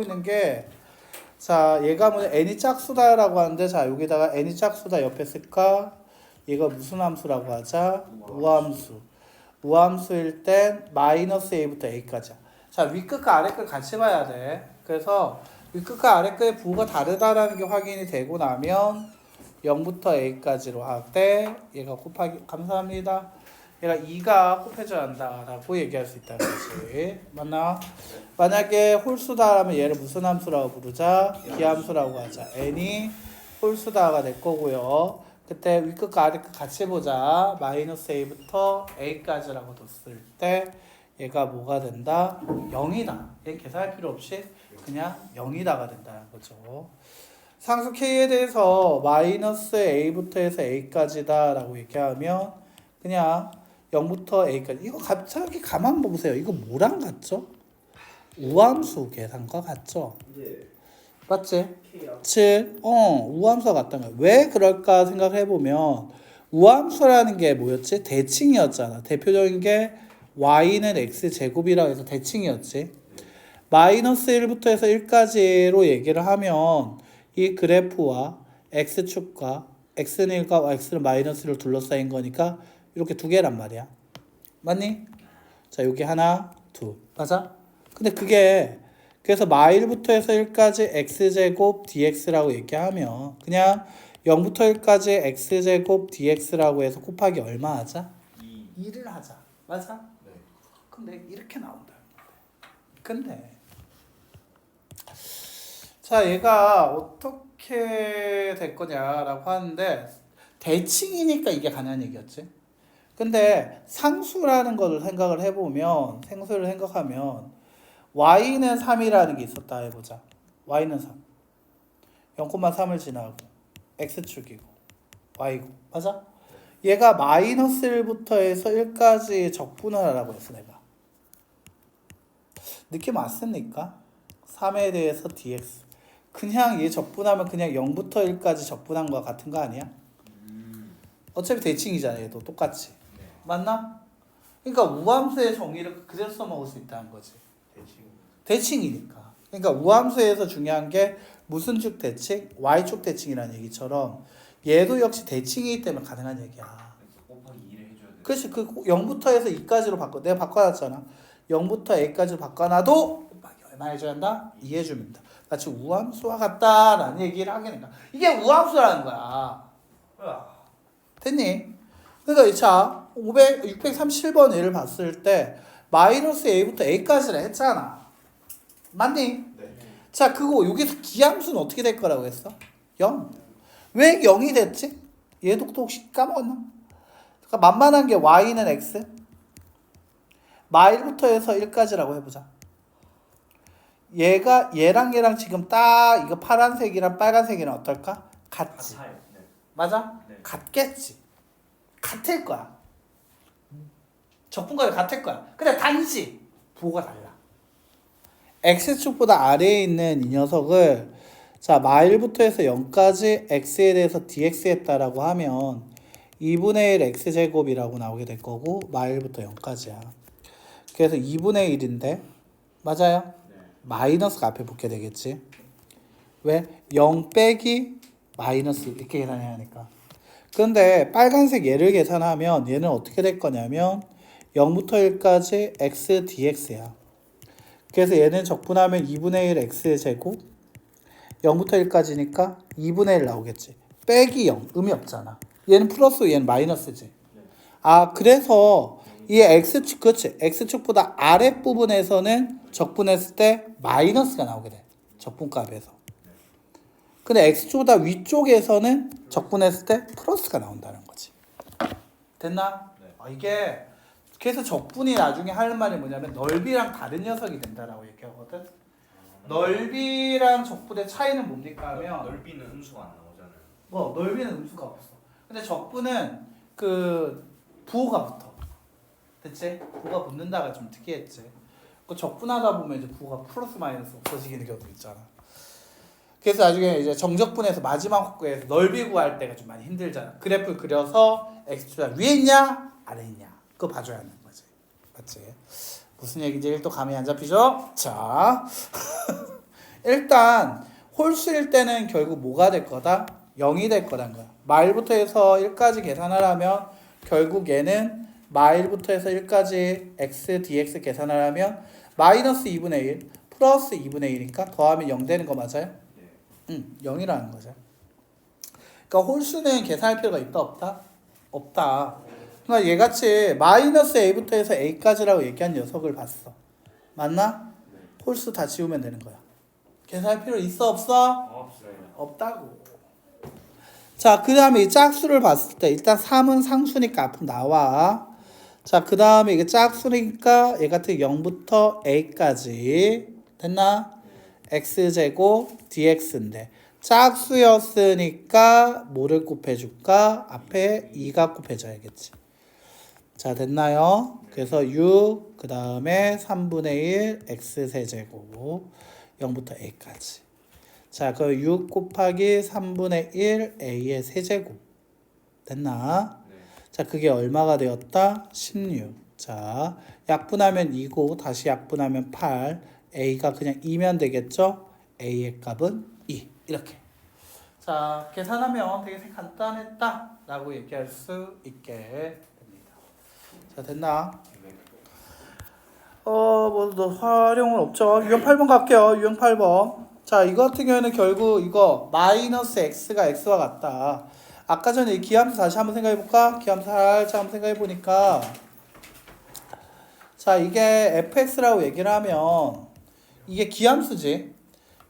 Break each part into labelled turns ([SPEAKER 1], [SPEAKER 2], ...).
[SPEAKER 1] 하고 있는 게 자, 얘가 뭐냐 n이 짝수다라고 하는데 자, 여기다가 n이 짝수다 옆에 쓸까? 얘가 무슨 함수라고 하자? 우함수. 우함수일 땐 마이너스 a부터 a까지야. 자, 윗끝과 아래끝 같이 봐야 돼. 그래서 윗끝과 아래끝의 부호가 다르다라는 게 확인이 되고 나면 0부터 a까지로 할 때 얘가 곱하기 감사합니다. 얘가 2가 곱해져야 한다라고 얘기할 수 있다는 거지. 맞나? 만약에 홀수다 하면 얘를 무슨 함수라고 부르자? 기함수라고 하자. n이 홀수다가 될 거고요. 그때 윗끝과 아래끝 같이 보자. 마이너스 a부터 a까지라고 뒀을 때 얘가 뭐가 된다? 0이다. 얘 계산할 필요 없이 그냥 0이다가 된다는 거죠. 상수 k에 대해서 마이너스 a부터 해서 a까지다 라고 얘기하면 그냥 0부터 a까지. 이거 갑자기 가만 보세요. 이거 뭐랑 같죠? 우함수 계산과 같죠?
[SPEAKER 2] 네.
[SPEAKER 1] 맞지?
[SPEAKER 2] K요.
[SPEAKER 1] 7. 우함수가 같다는 거야. 왜 그럴까 생각해보면 우함수라는 게 뭐였지? 대칭이었잖아. 대표적인 게 y는 x제곱이라고 해서 대칭이었지. 마이너스 1부터 해서 1까지로 얘기를 하면 이 그래프와 x축과 x는 1과 x는 마이너스를 둘러싸인 거니까 이렇게 두 개란 말이야. 맞니? 자, 여기 하나, 둘. 맞아? 근데 그게 그래서 마일부터 해서 1까지 x제곱 dx라고 얘기하면 그냥 0부터 1까지 x제곱 dx라고 해서 곱하기 얼마 하자? 2를 하자. 맞아?
[SPEAKER 2] 네.
[SPEAKER 1] 근데 이렇게 나온다. 근데 자, 얘가 어떻게 될 거냐라고 하는데 대칭이니까 이게 가능한 얘기였지. 근데 상수라는 걸 생각을 해보면 생수를 생각하면 y는 3이라는 게 있었다 해보자. y는 3. 0,3을 지나고 x축이고 y고 맞아? 얘가 마이너스 1부터 해서 1까지 적분하라고 했어 내가. 느낌 왔습니까? 3에 대해서 dx. 그냥 얘 적분하면 그냥 0부터 1까지 적분한 거 같은 거 아니야? 어차피 대칭이잖아 얘도 똑같이.
[SPEAKER 2] 네.
[SPEAKER 1] 맞나? 그러니까 우함수의 정의를 그대로 써먹을 수 있다는 거지.
[SPEAKER 2] 대칭.
[SPEAKER 1] 대칭이니까. 그러니까 우함수에서 중요한 게 무슨 축 대칭? y축 대칭이라는 얘기처럼 얘도 역시 대칭이기 때문에 가능한 얘기야.
[SPEAKER 2] 그래서 곱하기 2를 해줘야 돼.
[SPEAKER 1] 그렇지. 그 0부터 해서 2까지로 바꿔. 내가 바꿔놨잖아. 0부터 a까지로 바꿔놔도 곱하기 얼마 해줘야 한다? 2 해주면 다 마치 우함수와 같다라는 얘기를 하게 된다. 이게 우함수라는 거야. 됐니? 그러니까 자 637번 예를 봤을 때 마이너스 a부터 a까지를 했잖아. 맞니?
[SPEAKER 2] 네.
[SPEAKER 1] 자 그거 여기서 기함수는 어떻게 될 거라고 했어? 0. 왜 0이 됐지? 얘도 또 혹시 까먹었나? 그러니까 만만한 게 y는 x 마일부터 해서 1까지라고 해보자. 얘랑 지금 딱 이거 파란색이랑 빨간색이랑 어떨까? 같지.
[SPEAKER 2] 같아요. 네.
[SPEAKER 1] 맞아?
[SPEAKER 2] 네.
[SPEAKER 1] 같겠지. 같을 거야. 적분과도 같을 거야. 근데 단지 부호가 달라. x축보다 아래에 있는 이 녀석을 자 마일부터 해서 0까지 x에 대해서 dx 했다라고 하면 2분의 1 x제곱이라고 나오게 될 거고 마일부터 0까지야. 그래서 2분의 1인데 맞아요?
[SPEAKER 2] 네.
[SPEAKER 1] 마이너스가 앞에 붙게 되겠지. 왜? 0 빼기 마이너스 이렇게 계산해야 하니까. 그런데 빨간색 얘를 계산하면 얘는 어떻게 될 거냐면 0부터 1까지 x dx야. 그래서 얘는 적분하면 2분의 1 x제곱 0부터 1까지니까 2분의 1 나오겠지. 빼기 0 의미 없잖아. 얘는 플러스 얘는 마이너스지. 아 그래서 이 x축 그렇지. x축보다 아랫부분에서는 적분했을 때 마이너스가 나오게 돼. 적분값에서. 근데 x축보다 위쪽에서는 적분했을 때 플러스가 나온다는 거지. 됐나?
[SPEAKER 2] 네.
[SPEAKER 1] 이게 그래서 적분이 나중에 하는 말이 뭐냐면 넓이랑 다른 녀석이 된다라고 얘기하거든. 넓이랑 적분의 차이는 뭡니까 하면
[SPEAKER 2] 넓이는 음수가 안 나오잖아요.
[SPEAKER 1] 뭐 넓이는 음수가 없어. 근데 적분은 그 부호가 붙어. 됐지? 부호가 붙는다가 좀 특이했지. 그 적분하다 보면 이제 부호가 플러스 마이너스 없어지는 경우도 있잖아. 그래서 나중에 이제 정적분에서 마지막 획에서 넓이 구할 때가 좀 많이 힘들잖아. 그래프를 그려서 x축이 위에 있냐 아래 있냐 그거 봐줘야 하는 거지. 맞지? 무슨 얘기인지 또 감이 안 잡히죠? 자 일단 홀수일 때는 결국 뭐가 될 거다? 0이 될 거란 거야. 마일부터 해서 1까지 계산하려면 결국 얘는 마일부터 해서 1까지 x dx 계산하려면 마이너스 2분의 1 플러스 2분의 1이니까 더하면 0 되는 거 맞아요?
[SPEAKER 2] 네.
[SPEAKER 1] 0이라는 거죠. 그러니까 홀수는 계산할 필요가 있다 없다? 없다. 그러니까 얘같이 마이너스 a부터 해서 a까지라고 얘기한 녀석을 봤어. 맞나?
[SPEAKER 2] 네.
[SPEAKER 1] 홀수 다 지우면 되는 거야. 계산할 필요 있어 없어?
[SPEAKER 2] 없어요.
[SPEAKER 1] 없다고. 자, 그 다음에 이 짝수를 봤을 때 일단 3은 상수니까 앞으로 나와. 자, 그 다음에 이게 짝수니까 얘 같은 0부터 a까지 됐나? x제곱 dx인데 짝수였으니까 뭐를 곱해줄까? 앞에 2가 곱해져야겠지. 자, 됐나요? 그래서 6, 그 다음에 3분의 1 x세제곱 0부터 a까지. 자, 그 6 곱하기 3분의 1 a의 세제곱 됐나?
[SPEAKER 2] 네.
[SPEAKER 1] 자, 그게 얼마가 되었다? 16. 자, 약분하면 2고 다시 약분하면 8. a가 그냥 2면 되겠죠? a의 값은 2. 이렇게. 자, 계산하면 되게 간단했다 라고 얘기할 수 있게 됩니다. 자, 됐나?
[SPEAKER 2] 네.
[SPEAKER 1] 뭐 활용은 없죠. 유형 8번 갈게요. 유형 8번. 자, 이거 같은 경우에는 결국 이거 마이너스 x가 x와 같다. 아까 전에 이 기함수 다시 한번 생각해 볼까? 기함수 살짝 한번 생각해 보니까 자, 이게 fx라고 얘기를 하면 이게 기함수지.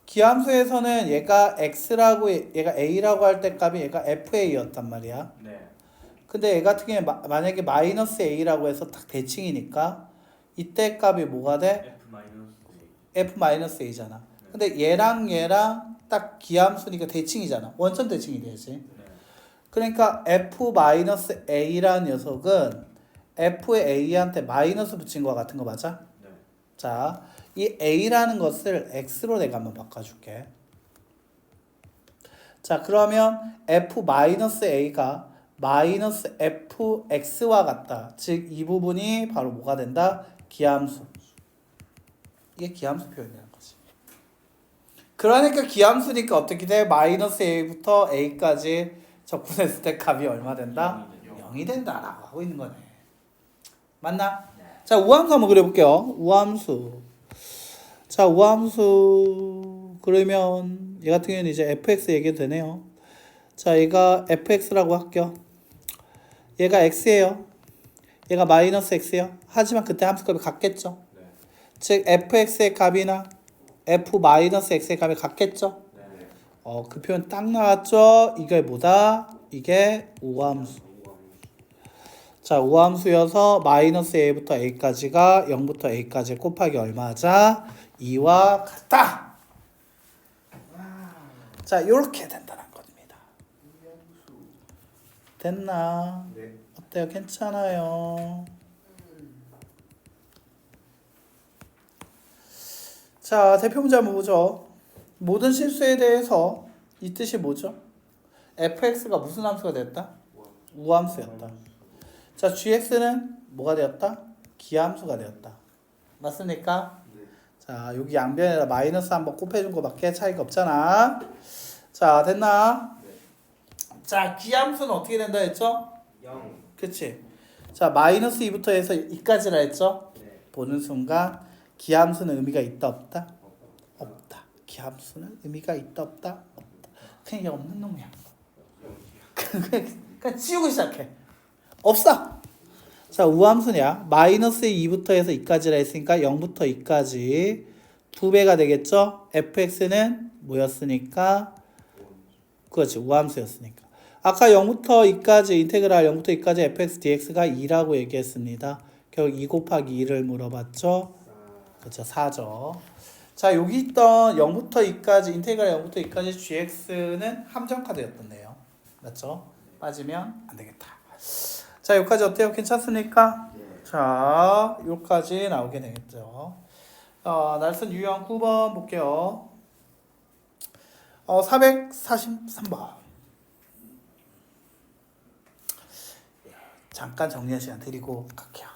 [SPEAKER 1] 기함수에서는 얘가 x라고 얘가 a라고 할 때 값이 얘가 fa였단 말이야.
[SPEAKER 2] 네.
[SPEAKER 1] 근데 얘 같은 경우에 만약에 마이너스 a라고 해서 딱 대칭이니까 이때 값이 뭐가 돼? f 마이너스 a잖아. 근데 얘랑 얘랑 딱 기함수니까 대칭이잖아. 원점 대칭이 되지.
[SPEAKER 2] 네.
[SPEAKER 1] 그러니까 f 마이너스 a라는 녀석은 f의 a한테 마이너스 붙인 거 같은 거 맞아?
[SPEAKER 2] 네.
[SPEAKER 1] 자, 이 a라는 것을 x로 내가 한번 바꿔줄게. 자, 그러면 f 마이너스 a가 마이너스 fx와 같다. 즉 이 부분이 바로 뭐가 된다? 기함수. 이게 기함수 표현이라는 거지. 그러니까 기함수니까 어떻게 돼? 마이너스 a부터 a까지 적분했을 때 값이 얼마 된다? 0이 된다라고 하고 있는 거네. 맞나?
[SPEAKER 2] 네.
[SPEAKER 1] 자, 우함수 한번 그려볼게요. 우함수. 자, 우함수 그러면 얘 같은 경우는 이제 fx 얘기해도 되네요. 자, 얘가 fx라고 할게요. 얘가 x예요. 얘가 마이너스 x예요. 하지만 그때 함수값이 같겠죠.
[SPEAKER 2] 네.
[SPEAKER 1] 즉 fx의 값이나 f 마이너스 x의 값이 같겠죠.
[SPEAKER 2] 네.
[SPEAKER 1] 그 표현 딱 나왔죠. 이게 뭐다? 이게 우함수. 자, 우함수여서 마이너스 a부터 a까지가 0부터 a까지 곱하기 얼마자? 2와 같다. 자, 이렇게 된다는 겁니다. 됐나?
[SPEAKER 2] 네.
[SPEAKER 1] 어때요? 괜찮아요? 자, 대표 문제 한번 보죠. 모든 실수에 대해서 이 뜻이 뭐죠? fx가 무슨 함수가 됐다? 우함수였다. 자, gx는 뭐가 되었다? 기함수가 되었다. 맞습니까?
[SPEAKER 2] 네.
[SPEAKER 1] 자, 여기 양변에다 마이너스 한번 곱해준 거밖에 차이가 없잖아. 자, 됐나?
[SPEAKER 2] 네.
[SPEAKER 1] 자, 기함수는 어떻게 된다 했죠?
[SPEAKER 2] 0.
[SPEAKER 1] 그치? 자, 마이너스 2부터 해서 2까지라 했죠?
[SPEAKER 2] 네.
[SPEAKER 1] 보는 순간 기함수는 의미가 있다 없다? 없다. 기함수는 의미가 있다 없다? 없다. 그냥 이게 없는 놈이야. 그냥 지우고 시작해. 없어. 자, 우함수냐? 마이너스 2부터 해서 2까지라 했으니까 0부터 2까지 2배가 되겠죠? fx는 뭐였으니까? 그렇지, 우함수였으니까. 아까 0부터 2까지 인테그랄 0부터 2까지 fx dx가 2라고 얘기했습니다. 결국 2 곱하기 2를 물어봤죠? 그렇죠, 4죠. 자, 여기 있던 0부터 2까지 인테그랄 0부터 2까지 gx는 함정카드였던데요. 맞죠? 빠지면 안 되겠다. 자, 여기까지 어때요? 괜찮습니까?
[SPEAKER 2] 네.
[SPEAKER 1] 자, 여기까지 나오게 되겠죠. 날선 유형 9번 볼게요. 443번. 잠깐 정리할 시간 드리고 갈게요.